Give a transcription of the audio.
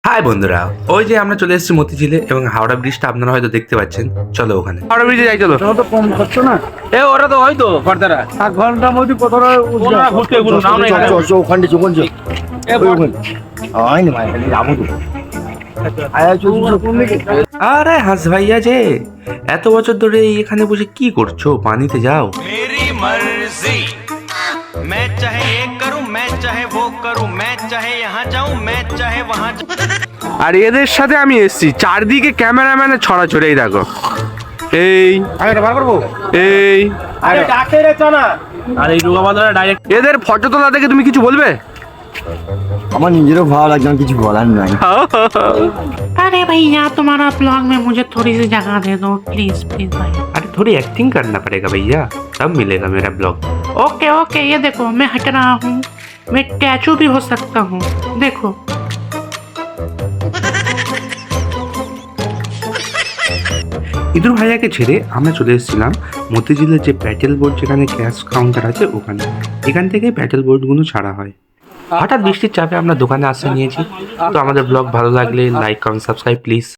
High বন্ধুরা, ওই যে আমরা চলে এসেছি মতিঝিলে এবং হাওড়া ব্রিজটা আপনারা হয়তো দেখতে পাচ্ছেন। চলো ওখানে হাওড়া ব্রিজে যাই, চলো। ওটা তো কম খরচ না। ওরা তো হয়তো ফর্দারা এক ঘন্টার মধ্যে কতটা ঘুরতে ঘুরুন, আমরা এখানে- ওখানে চোখন আরে হাস ভাইয়া যে এত বছর ধরে এখানে বসে কি করছো? পানিতে যাও। मेरी मर्जी मैं चाहे ये करूं मैं चाहे वो करूं मैं चाहे यहाँ जाऊं मैं चाहे वहाँ আর এদের সাথে আমি এসেছি, চারদিকে ক্যামেরাম্যানের ছড়াছড়ি। এই দেখো, এই এই এদের ফটো তোলা দেখে তুমি কিছু বলবে? আমার নিজেরও ভালো লাগছে, আমার কিছু বলার নাই। अरे भैया तुम्हारा ब्लॉग में मुझे थोड़ी सी जगह दे दो प्लीज प्लीज भाई। अरे थोड़ी एक्टिंग करना पड़ेगा भैया, तब मिलेगा मेरा ब्लॉग। ओके ओके ये देखो मैं हट रहा हूँ, मैं टैचू भी हो सकता हूँ देखो। ইঁদুর ভাইয়াকে ছেড়ে আমরা চলে এসেছিলাম মতিঝিলের যে প্যাটেল বোর্ড, যেখানে ক্যাশ কাউন্টার আছে ওখানে। এখান থেকে প্যাটেল বোর্ডগুলো ছাড়া হয়। হঠাৎ বৃষ্টির চাপে আমরা দোকানে আসতে নিয়েছি। তো আমাদের ব্লগ ভালো লাগলে লাইক কমেন্ট সাবস্ক্রাইব প্লিজ।